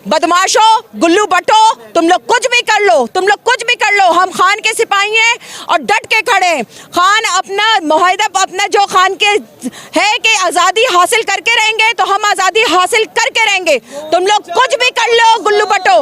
बदमाशों, गुल्लू बटो, तुम लोग कुछ भी कर लो, तुम लोग कुछ भी कर लो, हम खान के सिपाही हैं और डट के खड़े हैं। खान अपना मुआहदा, अपना जो खान के है कि आज़ादी हासिल करके रहेंगे, तो हम आज़ादी हासिल करके रहेंगे। तुम लोग कुछ भी कर लो गुल्लू बटो,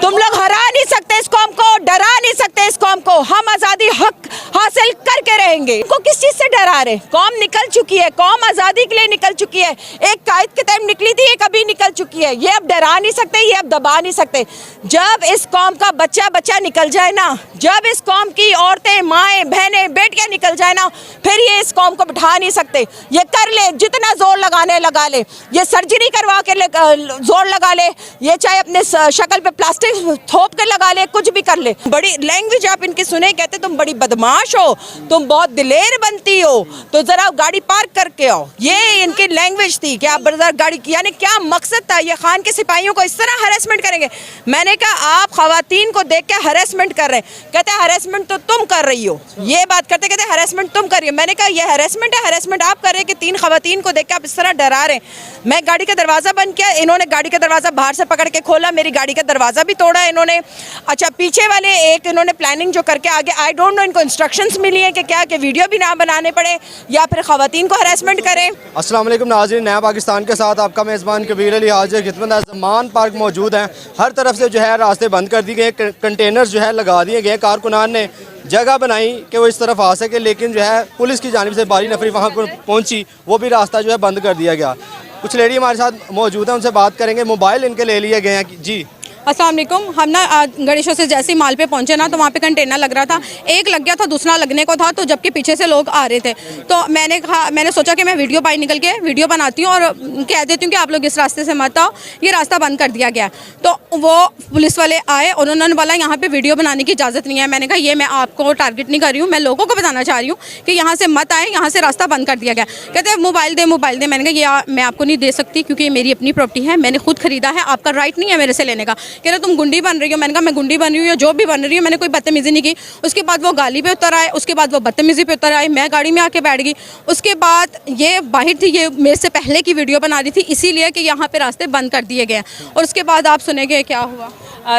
तुम लोग हरा नहीं सकते इस कौम को, डरा नहीं सकते इस कौम को। हम आज़ादी हक हासिल करके रहेंगे। इनको किस चीज़ से डरा रहे? कौम निकल चुकी है, कौम आज़ादी के लिए निकल चुकी है। एक कायद के टाइम निकली थी, एक अभी निकल चुकी है। ये अब डरा नहीं सकते, ये अब दबा नहीं सकते। जब इस कौम का बच्चा बच्चा निकल जाए ना, जब इस कौम की औरतें, माएँ, बहनें, बेटियां निकल जाए ना, फिर ये इस कौम को बिठा नहीं सकते। ये कर ले, जितना जोर लगाने लगा ले, ये सर्जरी करवा के जोर लगा ले, ये चाहे अपने शक्ल पे प्लास्टिक थोप के लगा ले, कुछ भी कर ले। बड़ी लैंग्वेज आप इनकी सुने, कहते तुम बड़ी बदमाश हो, तुम बहुत दिलेर बनती हो, तो जरा गाड़ी पार्क करके आओ। ये इनकी लैंग्वेज थी कि आप गाड़ी, यानी क्या मकसद था? ये खान के सिपाहियों को इस तरह हरेसमेंट करेंगे। मैंने कहा आप खवातीन को देख के हरेसमेंट कर रहे हैं। कहते हरेसमेंट तो तुम कर रही हो। ये बात करते कहते हरेसमेंट तुम कर रही हो। मैंने कहा ये हरेसमेंट है, हरेसमेंट आप कर रहे हैं कि 3 खवातीन को देख के आप इस तरह डरा रहे हैं। मैं गाड़ी का दरवाज़ा बंद किया, इन्होंने गाड़ी का दरवाज़ा बाहर से पकड़ के खोला, मेरी गाड़ी का दरवाज़ा भी तोड़ा इन्होंने। अच्छा, पीछे वाले एक इन्होंने प्लानिंग जो करके आगे, आई डोंट नो इनको इंस्ट्रक्शंस मिली है कि क्या कि वीडियो भी ना बनाने पड़े या फिर खवातीन को हरेसमेंट करें। अस्सलाम वालेकुम नाज़रीन, नया पाकिस्तान के साथ आपका मेज़बान कबीर अली हाजिर खिदमत। ज़मान पार्क मौजूद हैं, हर तरफ से जो है रास्ते बंद कर दिए गए, कंटेनर्स जो है लगा दिए गए। कारकुनान ने जगह बनाई कि वो इस तरफ आ सके, लेकिन जो है पुलिस की जानिब से भारी नफरी वहाँ पर पहुँची, वो भी रास्ता जो है बंद कर दिया गया। कुछ लेडी हमारे साथ मौजूद हैं, उनसे बात करेंगे। मोबाइल इनके ले लिए गए हैं जी। अस्सलाम वालेकुम। हम ना गणेशों से जैसे ही माल पे पहुंचे ना, तो वहाँ पे कंटेनर लग रहा था। एक लग गया था, दूसरा लगने को था, तो जबकि पीछे से लोग आ रहे थे, तो मैंने सोचा कि मैं वीडियो बाहर निकल के वीडियो बनाती हूँ और कह देती हूँ कि आप लोग इस रास्ते से मत आओ, ये रास्ता बंद कर दिया गया। तो वो पुलिस वाले आए और उन्होंने बोला यहाँ पर वीडियो बनाने की इजाज़त नहीं है। मैंने कहा ये मैं आपको टारगेट नहीं कर रही हूँ, मैं लोगों को बताना चाह रही हूँ कि यहाँ से मत आए, यहाँ से रास्ता बंद कर दिया गया। कहते मोबाइल दे, मोबाइल दे। मैंने कहा ये मैं आपको नहीं दे सकती, क्योंकि ये मेरी अपनी प्रॉपर्टी है, मैंने खुद खरीदा है, आपका राइट नहीं है मेरे से लेने का। कह रहे तुम गुंडी बन रही हो। मैंने कहा मैं गुंडी बन रही हूँ या जो भी बन रही हूँ, मैंने कोई बदतमीजी नहीं की। उसके बाद वो गाली पे उतर आए, उसके बाद वो बदतमीजी पे उतर आए, मैं गाड़ी में आके बैठ गई। उसके बाद ये बाहर थी, ये मेरे से पहले की वीडियो बना रही थी, इसीलिए कि यहाँ पे रास्ते बंद कर दिए गए। और उसके बाद आप सुनेंगे क्या हुआ।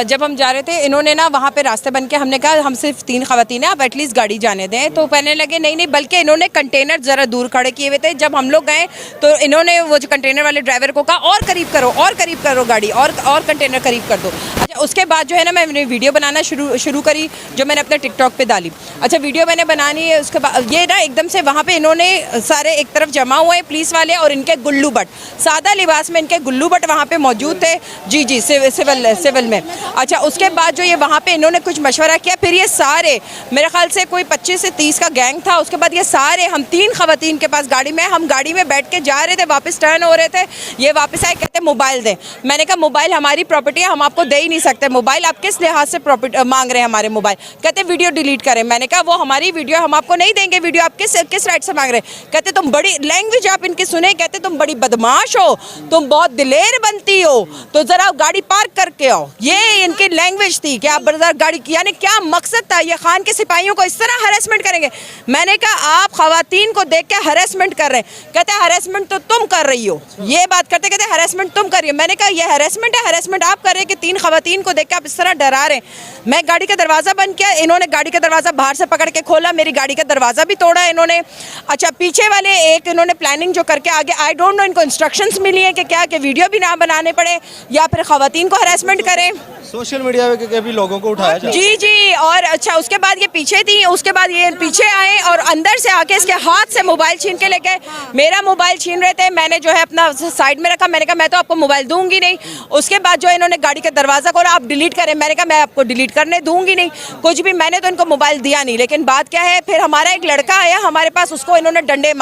जब हम जा रहे थे, इन्होंने ना वहाँ पे रास्ते बन के, हमने कहा हम सिर्फ 3 खवातीन हैं, आप एटलीस्ट गाड़ी जाने दें। तो कहने लगे नहीं नहीं, बल्कि इन्होंने कंटेनर ज़रा दूर खड़े किए हुए थे। जब हम लोग गए तो इन्होंने वो जो कंटेनर वाले ड्राइवर को कहा और करीब करो गाड़ी, और कंटेनर करीब कर दो। अच्छा, उसके बाद जो है ना मैंने वीडियो बनाना शुरू करी, जो मैंने अपने टिकटॉक पे डाली। अच्छा, वीडियो मैंने बनानी है, उसके बाद ये ना एकदम से वहाँ पे इन्होंने सारे एक तरफ जमा हुए पुलिस वाले और इनके गुल्लू बट, सादा लिबास में इनके गुल्लू बट वहाँ पे मौजूद थे। जी सिविल में। अच्छा, उसके बाद जो ये वहाँ पे इन्होंने कुछ मशवरा किया, फिर ये सारे, मेरे ख्याल से कोई 25 से 30 का गैंग था। उसके बाद ये सारे, हम 3 खवातीन के पास गाड़ी में, हम गाड़ी में बैठ के जा रहे थे, वापस टर्न हो रहे थे, ये वापस आए, कहते मोबाइल दें। मैंने कहा मोबाइल हमारी प्रॉपर्टी है, हम आपको दे ही नहीं सकते मोबाइल, आप किस लिहाज से प्रॉपर्टी मांग रहे हैं हमारे मोबाइल? कहते वीडियो डिलीट करें। मैंने कहा वो हमारी वीडियो, हम आपको नहीं देंगे वीडियो, आप किस राइट से मांग रहे हैं? कहते तुम बड़ी लैंग्वेज आप इनकी सुने, कहते तुम बड़ी बदमाश हो, तुम बहुत दिलेर बनती हो, तो जरा गाड़ी पार्क करके आओ। ये इनकी लैंग्वेज थी कि आप गाड़ी, यानी क्या मकसद था? ये खान के सिपाहियों को इस तरह हरेसमेंट करेंगे। मैंने कहा आप खवातीन को देख के हरेसमेंट कर रहे हैं। कहते हरेसमेंट तो तुम कर रही हो। ये बात करते कहते हरेसमेंट तुम कर रही हो। मैंने कहा ये हरेसमेंट है, हरेसमेंट आप कर रहे हैं कि 3 खवातीन को देख के आप इस तरह डरा रहे हैं। मैं गाड़ी का दरवाज़ा बंद किया, इन्होंने गाड़ी का दरवाज़ा बाहर से पकड़ के खोला, मेरी गाड़ी का दरवाज़ा भी तोड़ा इन्होंने। अच्छा, पीछे वाले एक इन्होंने प्लानिंग जो करके आगे, आई डोंट नो इनको इंस्ट्रक्शंस मिली है कि क्या कि वीडियो भी ना बनाने पड़े या फिर खवातीन को हरेसमेंट करें। सोशल मीडिया पे भी लोगों को उठाया जाए। जी। और अच्छा, उसके बाद ये पीछे थी, उसके बाद ये पीछे आए और अंदर से आके इसके हाथ से मोबाइल छीन के लेके, मेरा मोबाइल छीन रहे थे। मैंने जो है अपना साइड में रखा, मैंने कहा मैं तो आपको मोबाइल दूंगी नहीं। उसके बाद जो इन्होंने गाड़ी का दरवाज़ा खोला, आप डिलीट करें। मैंने कहा मैं आपको डिलीट करने दूंगी नहीं, कुछ भी। मैंने तो इनको मोबाइल दिया नहीं। लेकिन बात क्या है, फिर हमारा एक लड़का आया हमारे पास, उसको इन्होंने डंडे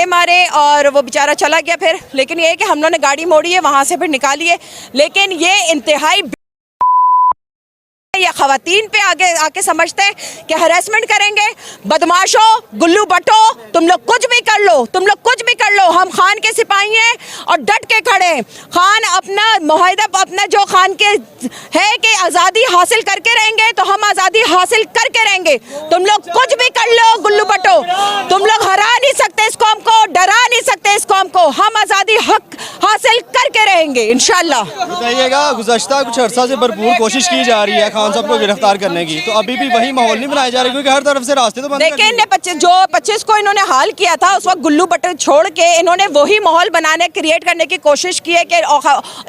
मारे और वो बेचारा चला गया फिर। लेकिन ये कि हम लोगों ने गाड़ी मोड़ी है, वहाँ से फिर निकाली है। लेकिन ये इंतहाई ये खवातीन पे आगे आके समझते हैं कि हरेसमेंट करेंगे। बदमाशों, गुल्लू बटो, तुम लोग कुछ भी कर लो, तुम लोग कुछ भी कर लो, हम खान के सिपाही हैं और डट के खड़े हैं। खान अपना मुआहदा, अपना जो खान के है कि आज़ादी हासिल करके रहेंगे, तो हम आज़ादी हासिल करके रहेंगे। तुम लोग कुछ भी कर लो गुल्लू बटो, तुम लोग हरा नहीं सकते इस कौम को, डरा नहीं सकते इस कौम को। हम आज़ादी हक हासिल करके रहेंगे इंशाल्लाह। बताइएगा, गुज़श्ता कुछ अर्सा से भरपूर कोशिश की जा रही है खान साहब को गिरफ्तार करने की, तो अभी भी वही माहौल नहीं बनाया जा रहा, क्योंकि हर तरफ से रास्ते तो बंद देखिए इनने 25 को इन्होंने हाल किया था, उस वक्त गुल्लू बटन छोड़ के इन्होंने वही माहौल बनाने, क्रिएट करने की कोशिश की है कि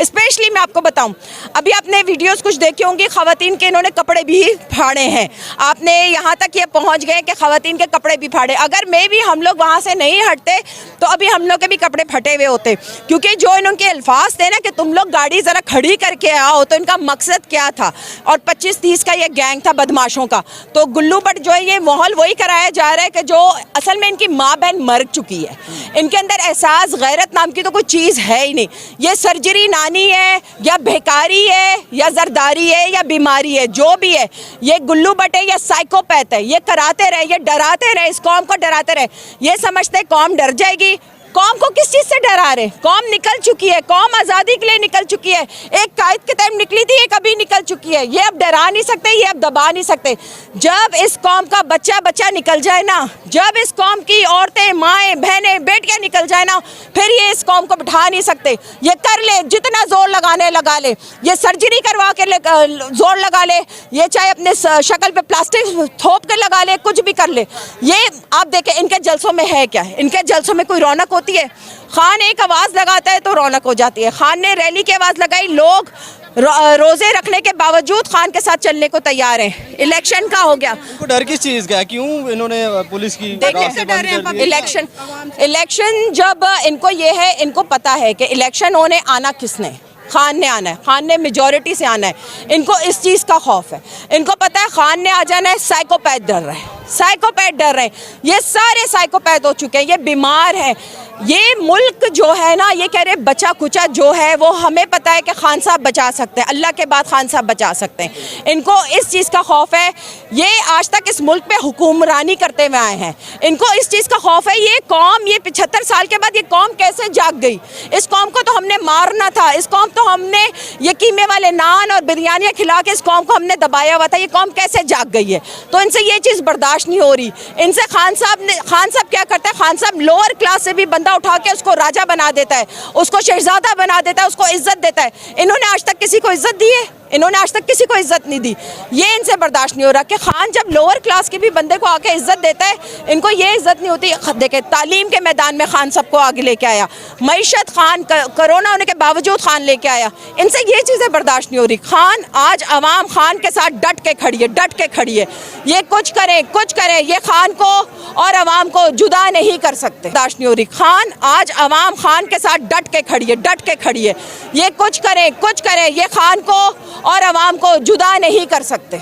स्पेशली मैं आपको बताऊं, अभी आपने वीडियोस कुछ देखी होंगी, खवातीन के इन्होंने कपड़े भी फाड़े हैं। आपने यहाँ तक ये पहुँच गए कि खवातीन के कपड़े भी फाड़े। अगर मैं भी हम लोग वहाँ से नहीं हटते तो अभी हम लोग के भी कपड़े फटे हुए होते, क्योंकि जो इनके अल्फाज थे ना कि तुम लोग गाड़ी ज़रा खड़ी करके आओ, तो इनका मकसद क्या था। और 25-30 का ये गैंग था बदमाशों का। तो गुल्लू बट जो है ये माहौल वही कराया जा रहा है कि जो असल में इनकी माँ बहन मर चुकी है, इनके अंदर एहसास गैरत नाम की तो कोई चीज़ है ही नहीं। ये सर्जरी नानी है या बेकारी है या जरदारी है या बीमारी है, जो भी है, ये गुल्लू बट है या साइकोपैथ है। ये कराते रहे, ये डराते रहे, इस कौम को डराते रहे। ये समझते कौम डर जाएगी। कौम को किस चीज़ से डरा रहे? कौम निकल चुकी है, कौम आज़ादी के लिए निकल चुकी है। एक कायद के टाइम निकली थी, एक अभी निकल चुकी है। ये अब डरा नहीं सकते, ये अब दबा नहीं सकते। जब इस कौम का बच्चा बच्चा निकल जाए ना, जब इस कौम की औरतें, माएँ, बहनें, बेटियाँ निकल जाए ना, फिर ये इस कौम को बिठा नहीं सकते। ये कर ले, जितना जोर लगाने लगा ले, ये सर्जरी करवा के जोर लगा ले, ये चाहे अपने शक्ल पे प्लास्टिक थोप के लगा ले, कुछ भी कर ले। ये आप देखें इनके जलसों में है क्या है? इनके जलसों में कोई रौनक होती है? खान एक आवाज़ लगाता है तो रौनक हो जाती है। खान ने रैली की आवाज़ लगाई, लोग रोजे रखने के बावजूद खान के साथ चलने को तैयार हैं। इलेक्शन का हो गया, डर किस चीज़ का है? क्यों इन्होंने पुलिस की इलेक्शन जब इनको ये है, इनको पता है कि इलेक्शन होने आना किसने, खान ने आना है, खान ने मेजॉरिटी से आना है। इनको इस चीज़ का खौफ है, इनको पता है खान ने आ जाना है। साइकोपैथ डर रहे हैं, साइकोपैथ डर रहे हैं। ये सारे साइकोपैथ हो चुके हैं, ये बीमार हैं। ये मुल्क जो है ना, ये कह रहे बचा कुचा जो है, वो हमें पता है कि खान साहब बचा सकते हैं, अल्लाह के बाद खान साहब बचा सकते हैं। इनको इस चीज़ का खौफ है। ये आज तक इस मुल्क पे हुकूमरानी करते हुए आए हैं, इनको इस चीज़ का खौफ है। ये कौम, ये 75 साल के बाद ये कौम कैसे जाग गई? इस कौम को तो हमने मारना था, इस कौम तो हमने ये कीमे वाले नान और बिरयानियाँ खिला के इस कौम को हमने दबाया हुआ था। ये कौम कैसे जाग गई है? तो इनसे ये चीज़ बर्दाश्त नहीं हो रही। इनसे खान साहब क्या करता है? खान साहब लोअर क्लास से भी बंदा उठा के उसको राजा बना देता है, उसको शहजादा बना देता है, उसको इज्जत देता है। इन्होंने आज तक किसी को इज्जत दी है? इन्होंने आज तक किसी को इज्जत नहीं दी। ये इनसे बर्दाश्त नहीं हो रहा कि खान जब लोअर क्लास के भी बंदे को आके इज्जत देता है, इनको ये इज्जत नहीं होती। देखे तालीम के मैदान में खान सबको आगे लेके आया, मईशत खान, कोरोना होने के बावजूद खान लेके आया। इनसे ये चीज़ें बर्दाश्त नहीं हो रही। खान आज अवाम खान के साथ डट के खड़ी है, डट के खड़ी है। ये कुछ करें, ये खान को और अवाम को जुदा नहीं कर सकते। बर्दाश्त नहीं हो रही। खान आज अवाम खान के साथ डट के खड़ी है, डट के खड़ी है। ये कुछ करें, ये खान को और अवाम को जुदा नहीं कर सकते।